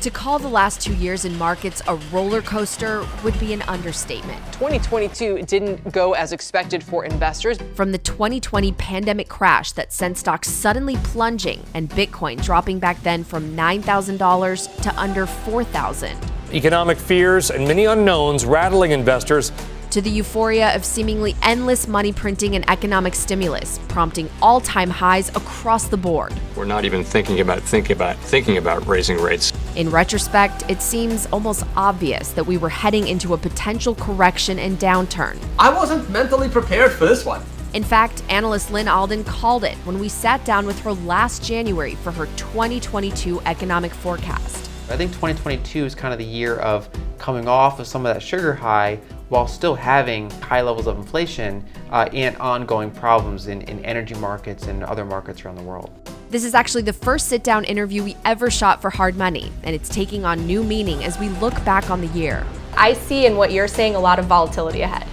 To call the last 2 years in markets a roller coaster would be an understatement. 2022 didn't go as expected for investors. From the 2020 pandemic crash that sent stocks suddenly plunging and Bitcoin dropping back then from $9,000 to under $4,000. Economic fears and many unknowns rattling investors. To the euphoria of seemingly endless money printing and economic stimulus, prompting all-time highs across the board. We're not even thinking about raising rates. In retrospect, it seems almost obvious that we were heading into a potential correction and downturn. I wasn't mentally prepared for this one. In fact, analyst Lynn Alden called it when we sat down with her last January for her 2022 economic forecast. I think 2022 is kind of the year of coming off of some of that sugar high while still having high levels of inflation and ongoing problems in energy markets and other markets around the world. This is actually the first sit-down interview we ever shot for Hard Money, and it's taking on new meaning as we look back on the year. I see in what you're saying a lot of volatility ahead.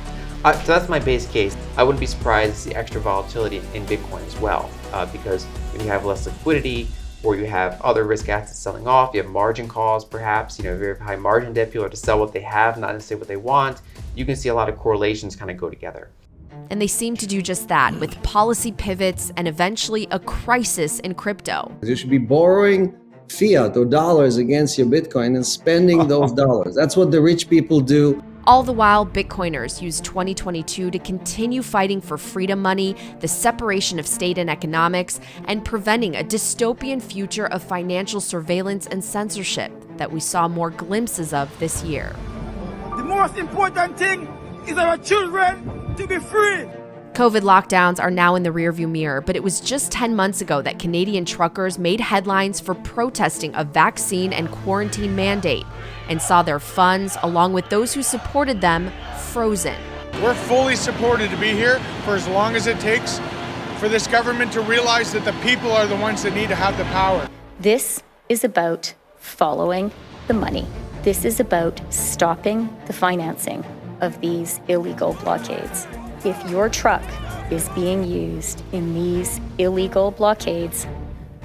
So that's my base case. I wouldn't be surprised to see extra volatility in Bitcoin as well, because when you have less liquidity, or you have other risk assets selling off, you have margin calls perhaps, very high margin debt, people have to sell what they have, not necessarily what they want. You can see a lot of correlations kind of go together. And they seem to do just that, with policy pivots and eventually a crisis in crypto. You should be borrowing fiat or dollars against your Bitcoin and spending those dollars. That's what the rich people do. All the while, Bitcoiners use 2022 to continue fighting for freedom money, the separation of state and economics, and preventing a dystopian future of financial surveillance and censorship that we saw more glimpses of this year. The most important thing is our children to be free. COVID lockdowns are now in the rearview mirror, but it was just 10 months ago that Canadian truckers made headlines for protesting a vaccine and quarantine mandate and saw their funds, along with those who supported them, frozen. We're fully supported to be here for as long as it takes for this government to realize that the people are the ones that need to have the power. This is about following the money. This is about stopping the financing of these illegal blockades. If your truck is being used in these illegal blockades,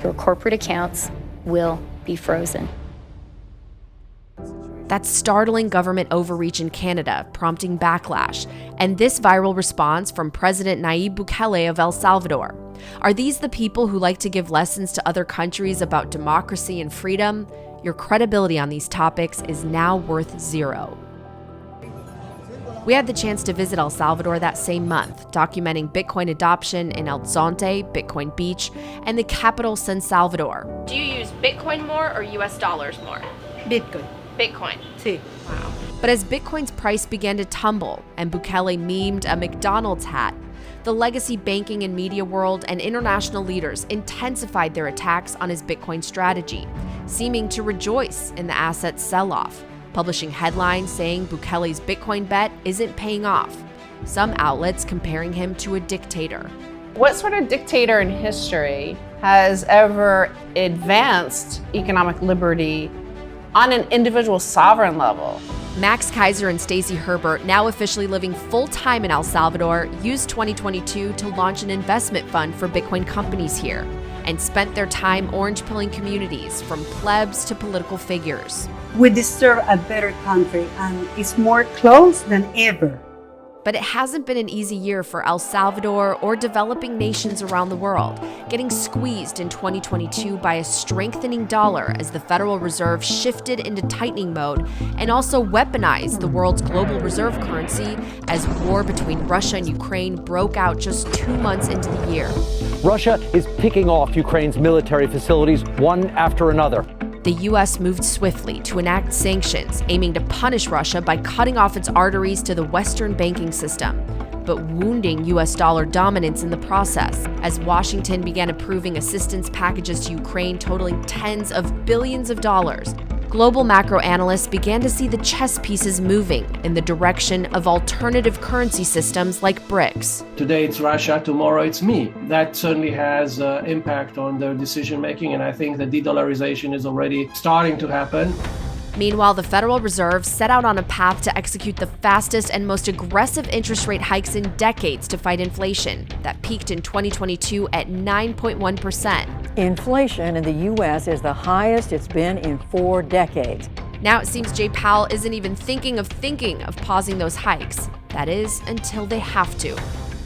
your corporate accounts will be frozen. That's startling government overreach in Canada, prompting backlash, and this viral response from President Nayib Bukele of El Salvador. Are these the people who like to give lessons to other countries about democracy and freedom? Your credibility on these topics is now worth zero. We had the chance to visit El Salvador that same month, documenting Bitcoin adoption in El Zonte, Bitcoin Beach, and the capital San Salvador. Do you use Bitcoin more or US dollars more? Bitcoin. Bitcoin. Sí. Wow. But as Bitcoin's price began to tumble and Bukele memed a McDonald's hat, the legacy banking and media world and international leaders intensified their attacks on his Bitcoin strategy, seeming to rejoice in the asset's sell-off, publishing headlines saying Bukele's Bitcoin bet isn't paying off, some outlets comparing him to a dictator. What sort of dictator in history has ever advanced economic liberty on an individual sovereign level? Max Kaiser and Stacey Herbert, now officially living full-time in El Salvador, used 2022 to launch an investment fund for Bitcoin companies here and spent their time orange-pilling communities from plebs to political figures. We deserve a better country, and it's more close than ever. But it hasn't been an easy year for El Salvador or developing nations around the world, getting squeezed in 2022 by a strengthening dollar as the Federal Reserve shifted into tightening mode and also weaponized the world's global reserve currency as war between Russia and Ukraine broke out just 2 months into the year. Russia is picking off Ukraine's military facilities one after another. The U.S. moved swiftly to enact sanctions, aiming to punish Russia by cutting off its arteries to the Western banking system, but wounding U.S. dollar dominance in the process, as Washington began approving assistance packages to Ukraine totaling tens of billions of dollars. Global macro analysts began to see the chess pieces moving in the direction of alternative currency systems like BRICS. Today it's Russia, tomorrow it's me. That certainly has impact on their decision making, and I think the de-dollarization is already starting to happen. Meanwhile, the Federal Reserve set out on a path to execute the fastest and most aggressive interest rate hikes in decades to fight inflation that peaked in 2022 at 9.1%. Inflation in the U.S. is the highest it's been in 4 decades. Now it seems Jay Powell isn't even thinking of pausing those hikes. That is, until they have to.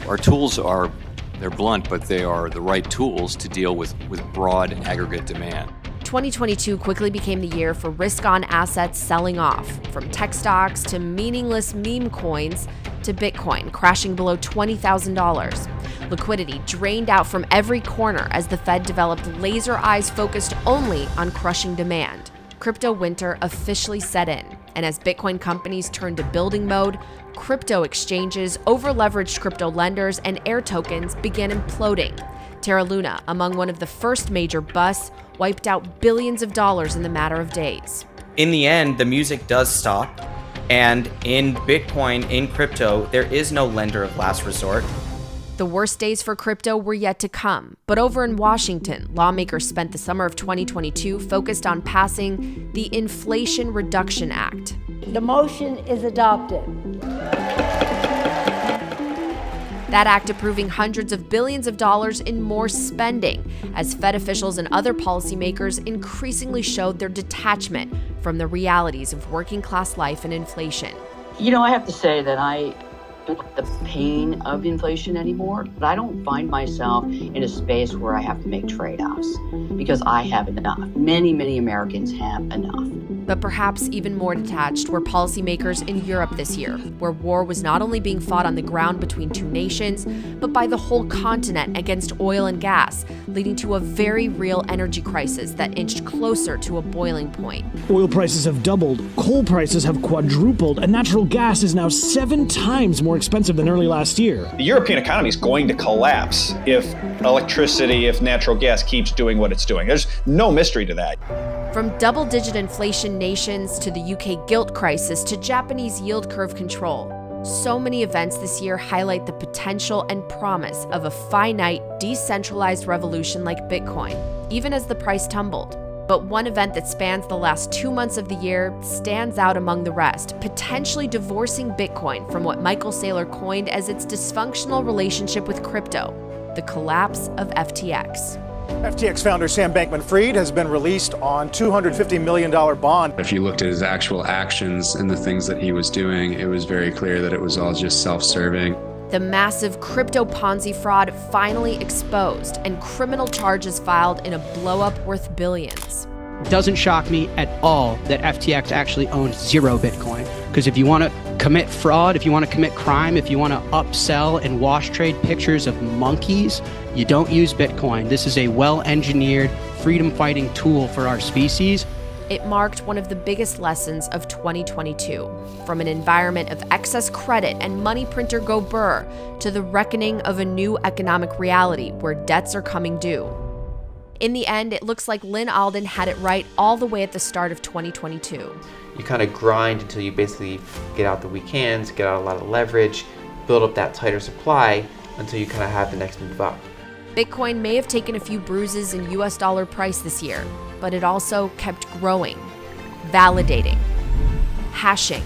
Our tools they're blunt, but they are the right tools to deal with broad aggregate demand. 2022 quickly became the year for risk-on assets selling off, from tech stocks to meaningless meme coins to Bitcoin crashing below $20,000. Liquidity drained out from every corner as the Fed developed laser eyes focused only on crushing demand. Crypto winter officially set in, and as Bitcoin companies turned to building mode, crypto exchanges, over-leveraged crypto lenders, and air tokens began imploding. Terra Luna, among one of the first major busts, wiped out billions of dollars in the matter of days. In the end, the music does stop, and in Bitcoin, in crypto, there is no lender of last resort. The worst days for crypto were yet to come, but over in Washington, lawmakers spent the summer of 2022 focused on passing the Inflation Reduction Act. The motion is adopted. That act approving hundreds of billions of dollars in more spending, as Fed officials and other policymakers increasingly showed their detachment from the realities of working class life and inflation. You know, I have to say that I don't like the pain of inflation anymore, but I don't find myself in a space where I have to make trade-offs because I have enough. Many, many Americans have enough. But perhaps even more detached were policymakers in Europe this year, where war was not only being fought on the ground between two nations, but by the whole continent against oil and gas, leading to a very real energy crisis that inched closer to a boiling point. Oil prices have doubled, coal prices have quadrupled, and natural gas is now 7 times more expensive than early last year. The European economy is going to collapse if natural gas keeps doing what it's doing. There's no mystery to that. From double-digit inflation nations to the UK gilt crisis to Japanese yield curve control, so many events this year highlight the potential and promise of a finite, decentralized revolution like Bitcoin, even as the price tumbled. But one event that spans the last 2 months of the year stands out among the rest, potentially divorcing Bitcoin from what Michael Saylor coined as its dysfunctional relationship with crypto, the collapse of FTX. FTX founder Sam Bankman-Fried has been released on $250 million bond. If you looked at his actual actions and the things that he was doing, it was very clear that it was all just self-serving. The massive crypto Ponzi fraud finally exposed and criminal charges filed in a blow-up worth billions. It doesn't shock me at all that FTX actually owns 0 Bitcoin. Because if you want to commit fraud, if you want to commit crime, if you want to upsell and wash trade pictures of monkeys, you don't use Bitcoin. This is a well-engineered freedom-fighting tool for our species. It marked one of the biggest lessons of 2022, from an environment of excess credit and money printer go burr to the reckoning of a new economic reality where debts are coming due. In the end, it looks like Lynn Alden had it right all the way at the start of 2022. You kind of grind until you basically get out the weak hands, get out a lot of leverage, build up that tighter supply until you kind of have the next move up. Bitcoin may have taken a few bruises in US dollar price this year, but it also kept growing, validating, hashing,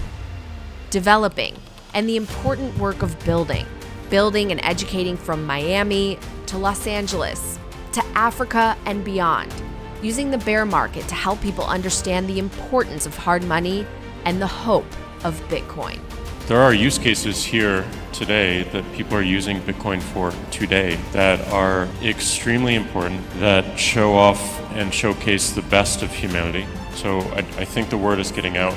developing, and the important work of building and educating from Miami to Los Angeles to Africa and beyond, using the bear market to help people understand the importance of hard money and the hope of Bitcoin. There are use cases here today that people are using Bitcoin for today that are extremely important, that show off and showcase the best of humanity. So I think the word is getting out.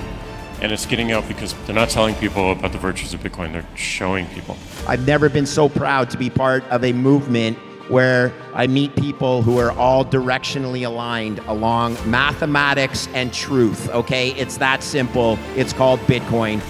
And it's getting out because they're not telling people about the virtues of Bitcoin, they're showing people. I've never been so proud to be part of a movement where I meet people who are all directionally aligned along mathematics and truth, okay? It's that simple. It's called Bitcoin.